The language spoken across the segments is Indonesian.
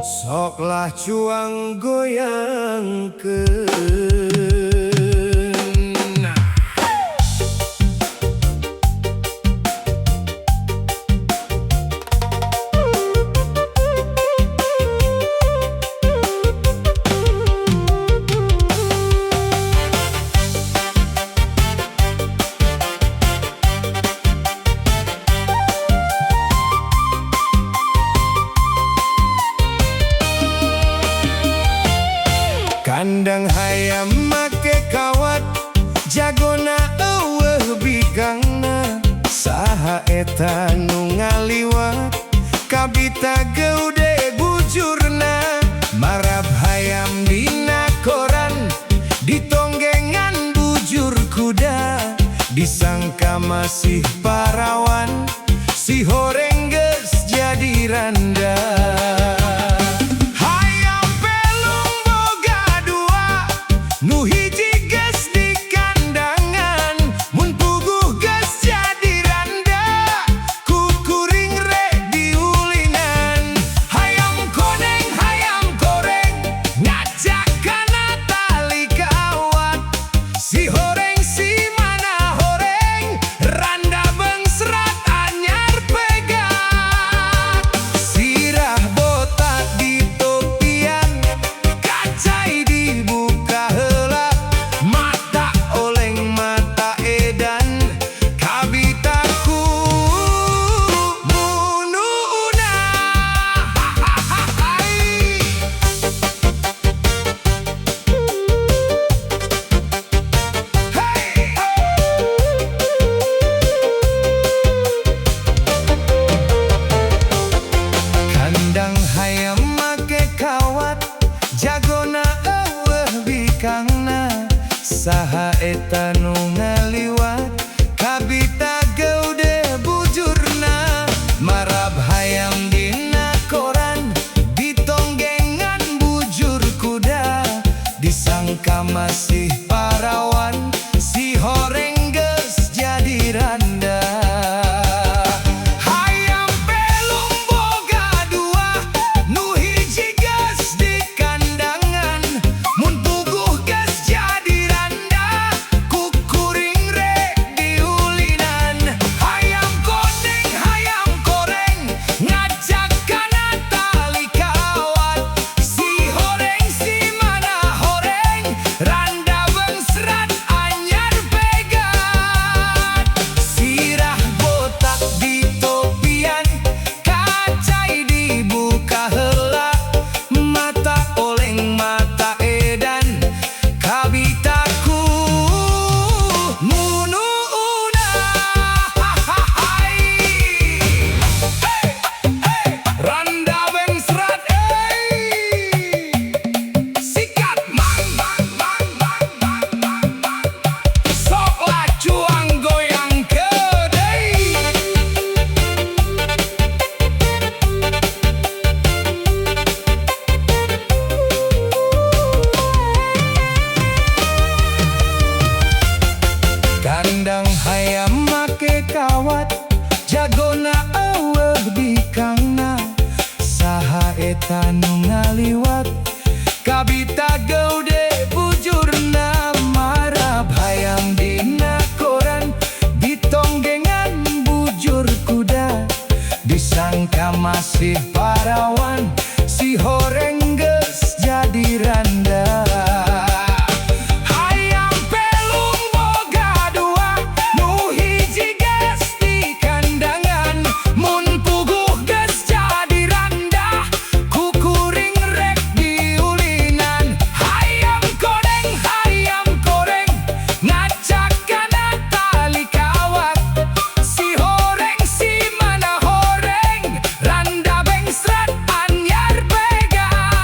Soklah cuang goyang ke kandang hayam make kawat jagona eueuh bigangna saha eta nu ngaliwat kabita geude bujurna marab hayam dina koran ditonggengan bujur kuda disangka masih parawan si horeng geus jadi randa. Nu hiji geus di kandangan mun puguh geus jadi randa kukuring rek diulingan hayam goreng ngajak kana tali kawat si horeng si mana horeng randa bengsrat anyar pegat sirah botak di topian kacai dibuka jagona eueuh bikangna saha eta nu ngaliwat kabita geude bujurna marab hayam dina koran ditonggengan bujur kuda disangka masih parawan si horeng geus jadi randa. Kandang hayam make kawat jagona eueuh bikangna saha eta nu ngaliwat kabita geude bujurna marab hayam dina koran ditonggengan bujur kuda disangka masih parawan si horeng geus jadi randa. Randa bengsrat anyar pegat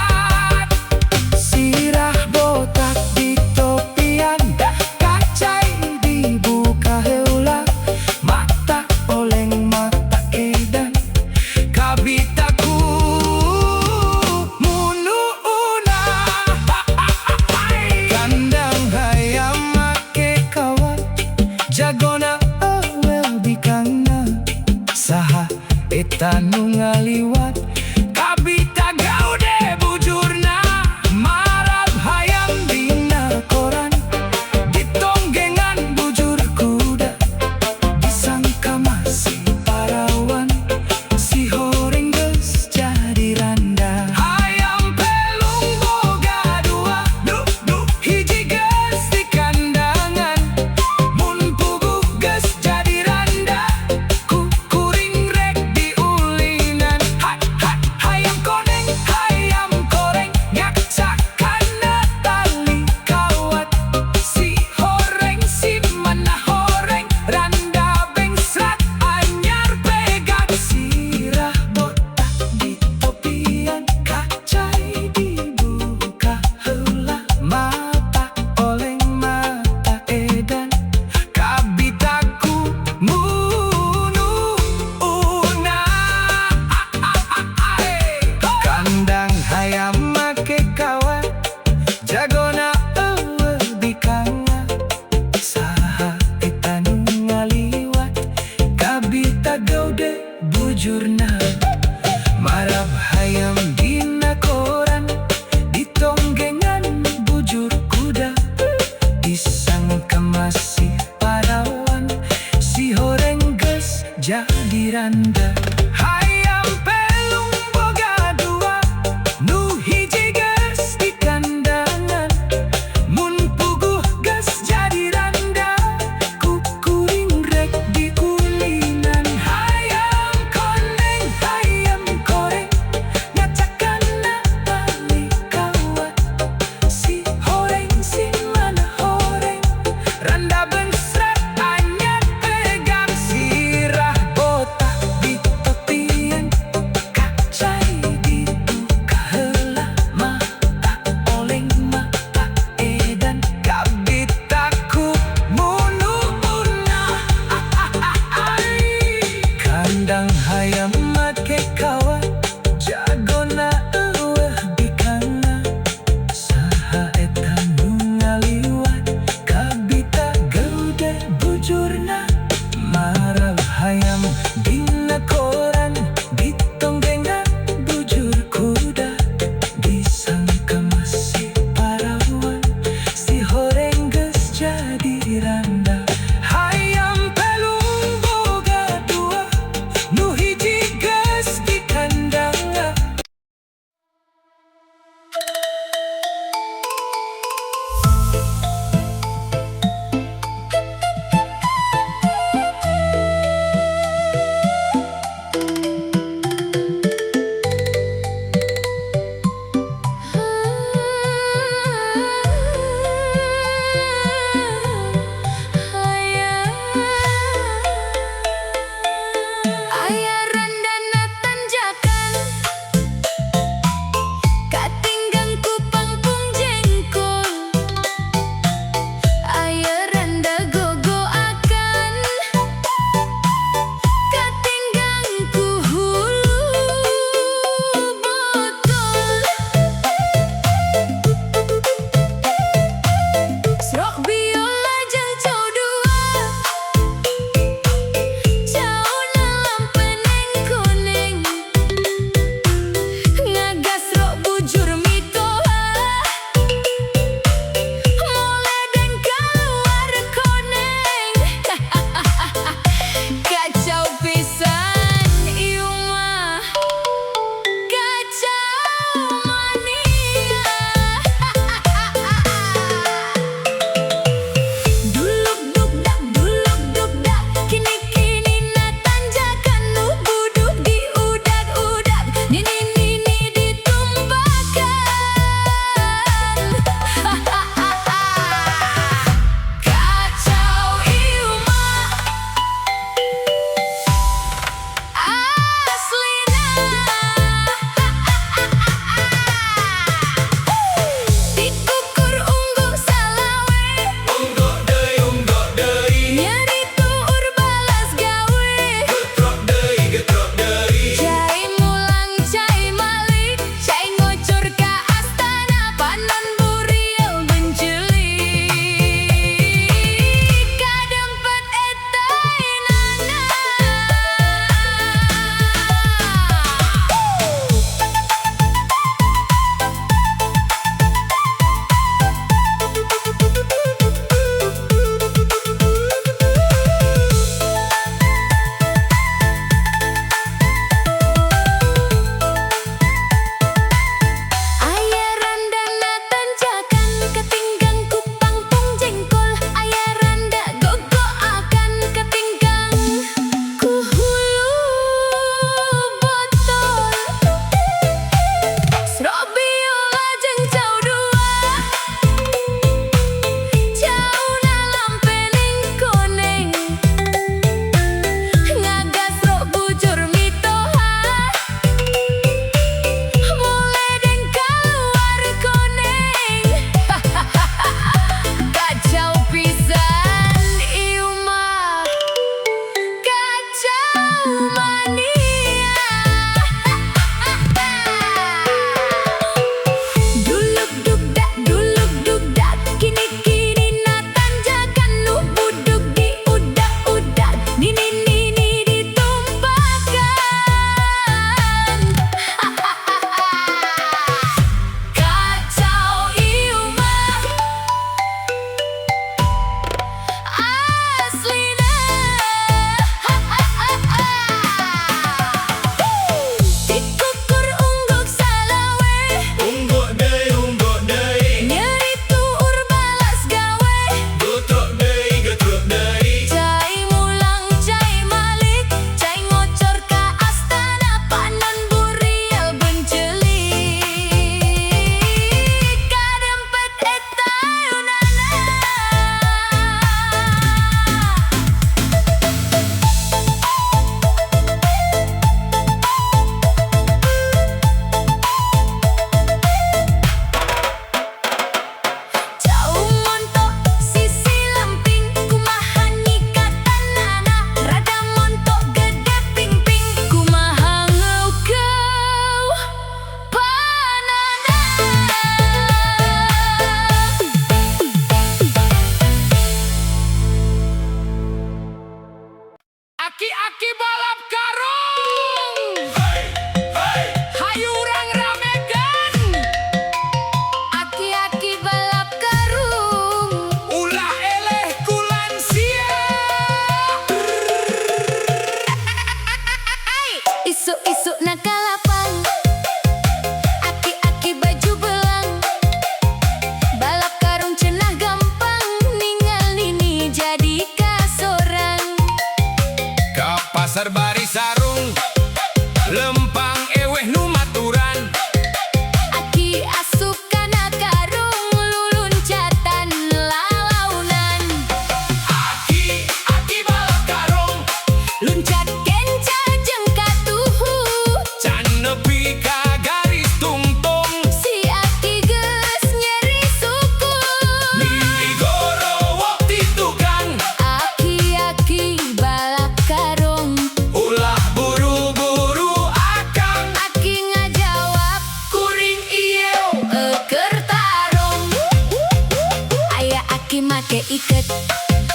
make iket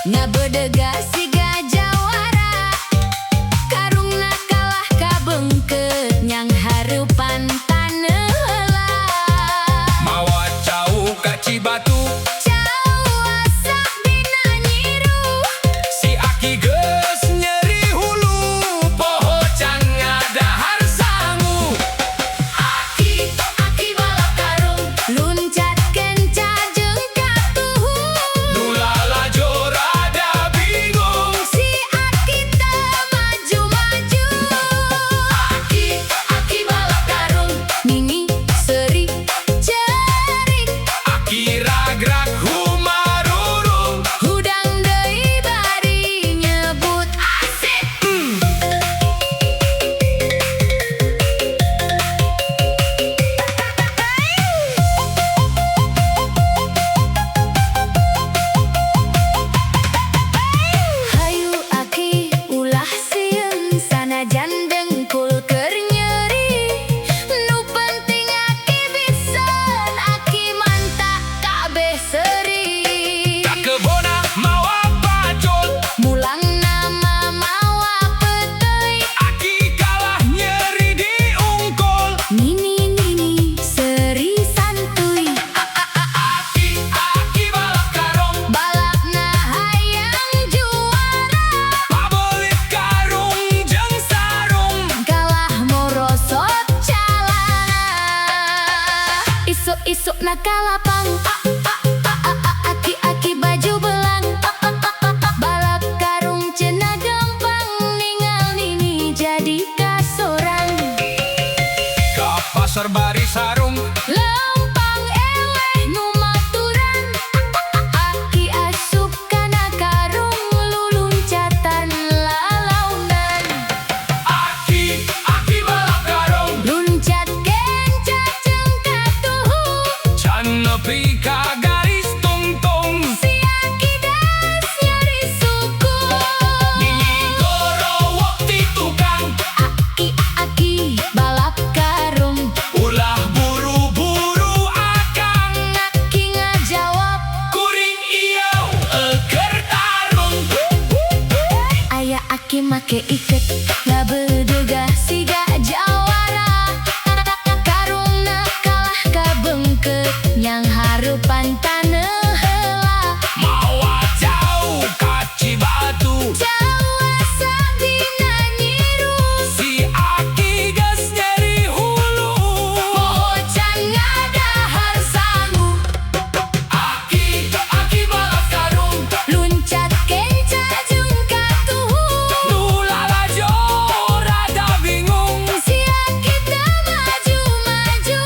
ngabedega siga jawara karungna kalah kabengkeut nyang hareupan taneuh heula mawa cau ka Cibatu cau asak dina nyiru si Aki geus nyeri hulu poho can ngadahar sangu Aki balap karung luncat kenca jeung katuhu nu lalajo rada bingung si Aki teu maju-maju Aki balap karung nini seuri cerik Aki ragrak humarurung hudang deui bari nyebut asik Hayu Aki ulah sieun sanajan dengkul keur nyeri nu penting Aki bisen Aki manta kabeh seuri kakebona mawa pacul mulangna mawa peteuy Aki kalah nyeri di ungkul nini seuri santuy Aki balap karung balapna hayang juara pabelit karung jeung sarung kalah morosot calana isuk-isuk na kalapang aki baju belang balap karung cenah gampang ningal nini jadi kasorang ka pasar bari sarung lempang eleh nu maturan aki asup kana karung luluncatan lalaunan Aki balap karung luncat kenca jeung katuhu can nepi ka garis tungtung si Aki das nyeri suku nini gorowok ti tukang Aki balap karung ulah buru-buru akang Aki ngajawab kuring ieu keur tarung aya Aki make iket ngabedega siga jawara karungna kalah kabengkeut nyang hareupan taneuh heula mawa jauh ka Cibatu cau asak dina nyiru si Aki geus nyeri hulu poho can ngadahar sangu Aki balap karung luncat kenca jeung katuhu nu lalajo rada bingung si Aki teu maju-maju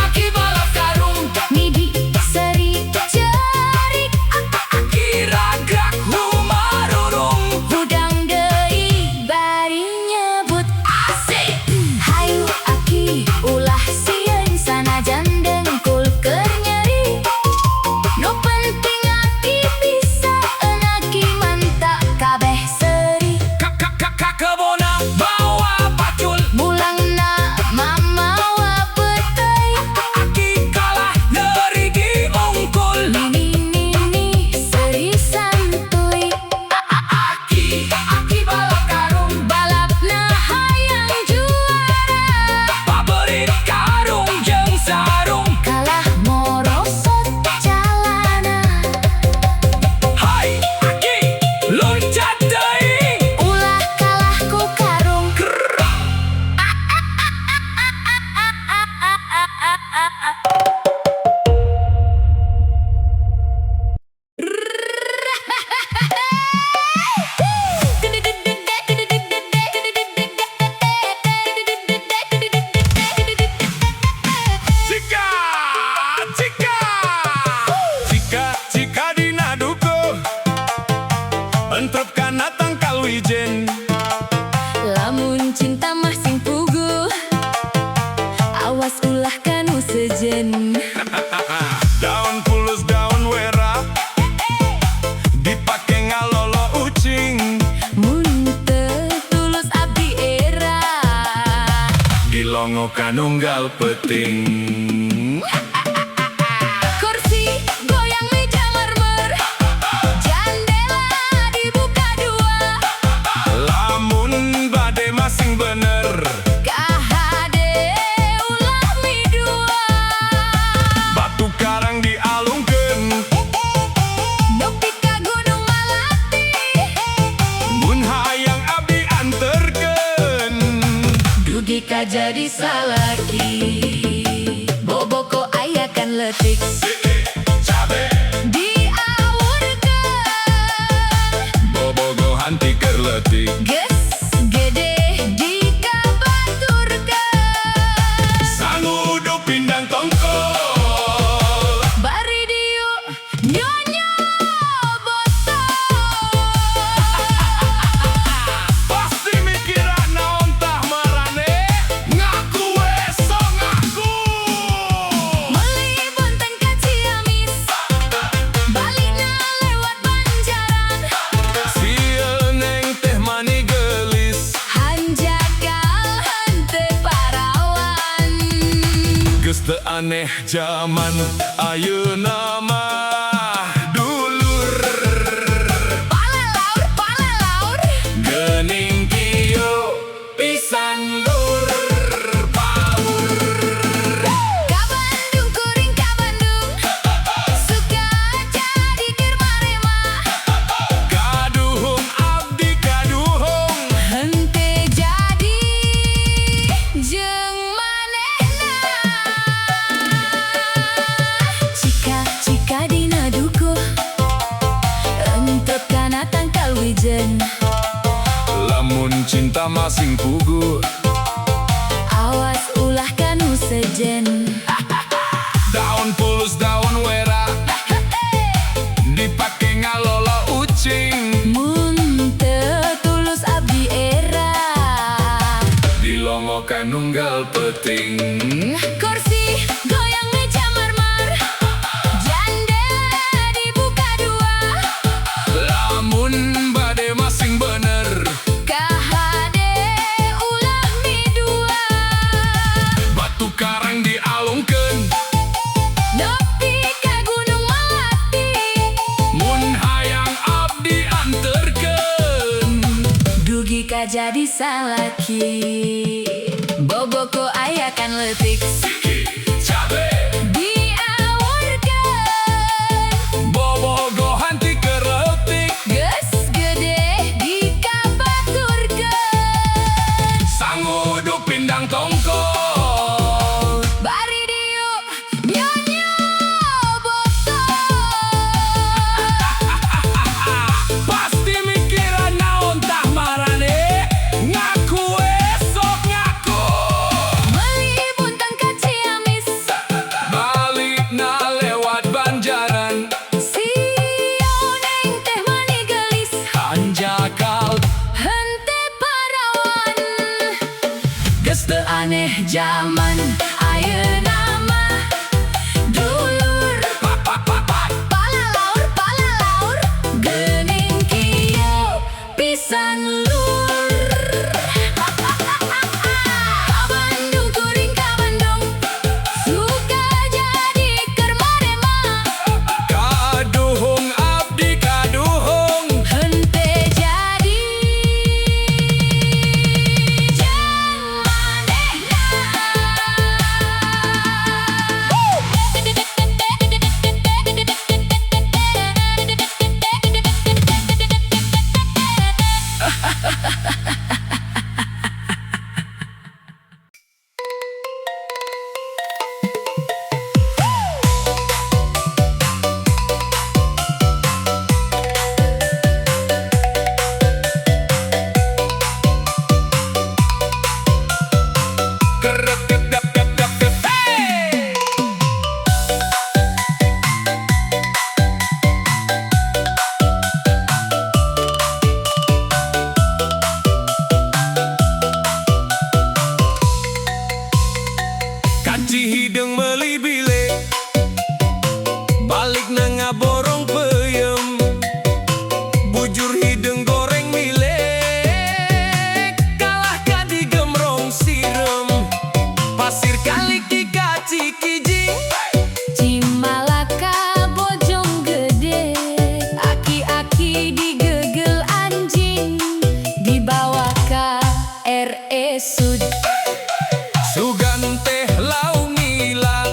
Aki balap karung Nidi seuri cerik Aki ragrak humarurung hudang deui bari nyebut asik hayu Aki ulah sieun sanajan dengkul keur nyeri nu penting Aki bisa Aki manta kabeh seuri kakebona bawa pacul mulangna mamawa peteuy Aki kalah nyeri di ungkul nini seuri santuy Aki balap karung balapna hayang juara pabelit karung jeung sarung kalah morosot calana hai Aki loncat deui ulah kalah ku karung Jika dina duko entrep kana tangkal wijen lamun cinta mah sing puguh awas ulah kanu sejen daun pulus daun wera dipake ngalolo ucing mun teu tulus abdi era dilongo kanunggal peting kursi goyang jadi salaki. Boboko ayakan letik diawurkeun. Bobogo hanti keur leutik. Geus gede dikabaturkeun. Sangudu pindang tongkol. Bari diu nyonya botol. Pasti mikiran naon tah marane. Ngaku we sok ngaku. Meuli bonteng ka Ciamis, balikna lewat Banjaran. Sieun neng teh mani geulis. Hanjakal henteu parawan. Geus teu aneh zaman ayeuna mah. Dulur Palalaur geuning kieu pisan dur paur. ka Bandung, kuring ka Bandung. Suka jadi keur marema. Kaduhung abdi kaduhung. Hente jadi jeung manehna. Cika dina dukuh entep kana tangkal wijen. Lamun cinta masing puguh. Awas ulah kanu sejen. Daun pulus daun wera dipake ngalola ucing. Mun teu tulus abdi era. Dilongokan nunggal peting. Kursi goyang meja marmar, jendela dibuka dua. Lamun bade masing bener. KHD ulah mi dua. Batu karang dialungkeun. Nepi ka Gunung Melati. Mun hayang abdi anterkeun. Dugi ka jadi salaki. Boboko ayakan letik Cabe diawurkeun. bobogo hanti keur leutik. Geus gede dikabaturkeun. Sangudu pindang tongkol. Bari diu nyonya botol. Pasti mikiran naon tah marane. Ngaku we sok ngaku. Meuli bonteng ka Ciamis, Balikna lewat Banjaran. sieun neng teh mani geulis. Hanjakal Hente parawan. Geus teu aneh zaman ayeuna mah. Dulur palalaur geuning kieu pisan lur. Ka Bandung, kuring ka Bandung. Suka jadi keur marema. kaduhung abdi kaduhung. Hente jadi jeung manehna. Kerekep dap dap dap dap. Hey! Kaci hidung meuli bile. Balikna ngaborong peuyeum. Bujur hidung goreng milek. Kalah ka digemrong sirem. Pasir kali ki kaci kijing. Cimalaka bojong gede, aki-aki digegel anjing, dibawa ka RE Sud. Sugan teh lau ngila.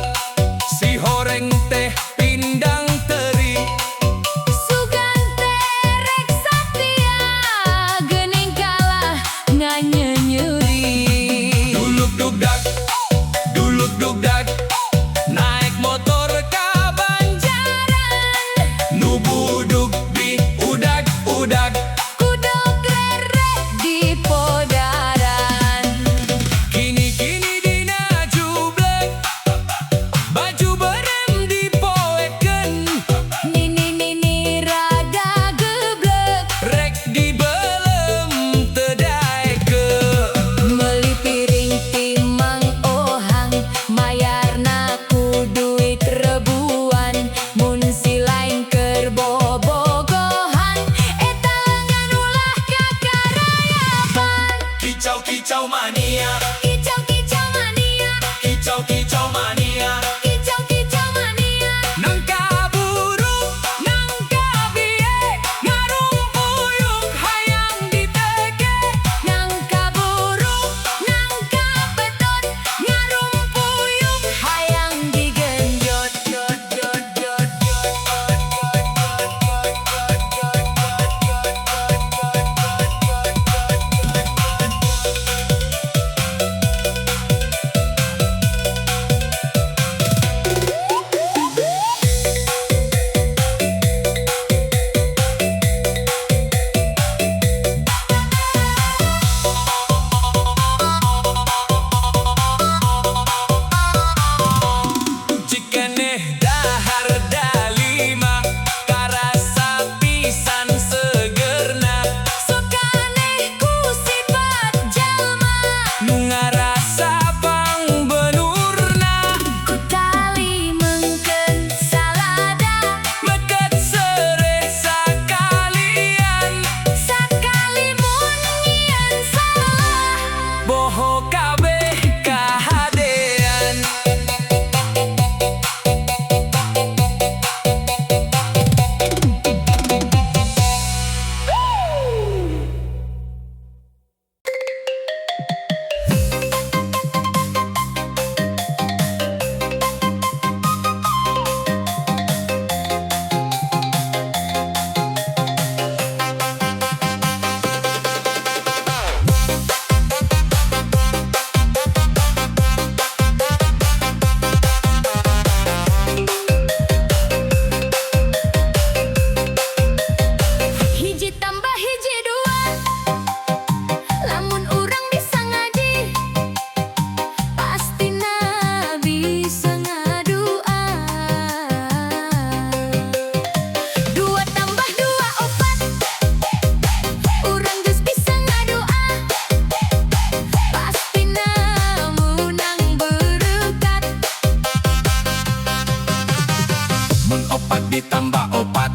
ditambah opat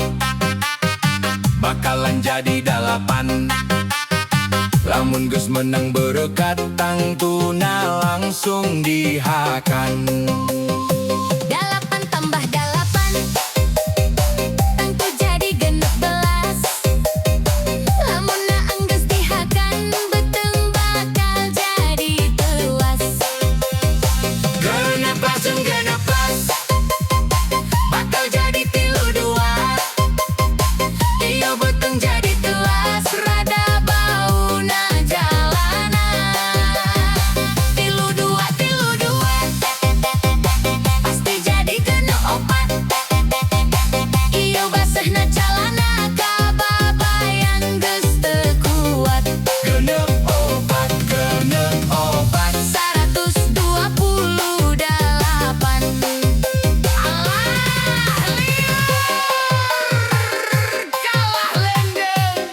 bakalan jadi 8. Lamun geus menang berkat tang tuna langsung dihakan. 8 tambah 8 tangtu jadi 16. Lamun naang geus dihakan beteng bakal jadi tewas. Genep langsung genep plus bakal jadi 32. Iyo beteng jadi tewas rada bauna jalanan. 32 pasti jadi genep 4. Iyo basahna calana kababayan geus teu kuat. Genep opat 128. Alah, liur kalah lendeng.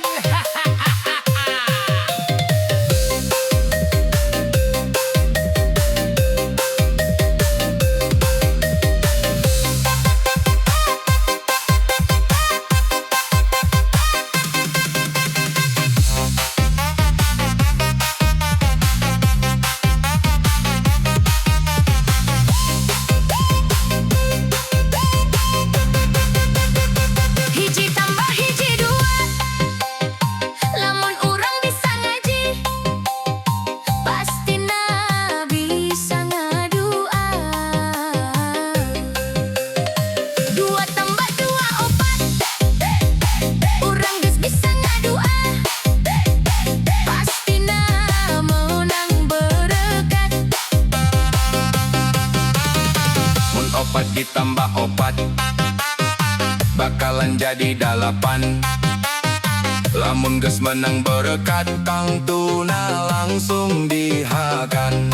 Hiji tambah hiji 2. Lamun urang bisa ngaji pastina bisa ngadua. 2 tambah 2 4. Urang geus bisa ngadua pastina menang berkat. Mun opat ditambah opat bakalan jadi 8. Lamun geus menang berkat tang tuna langsung dihakan.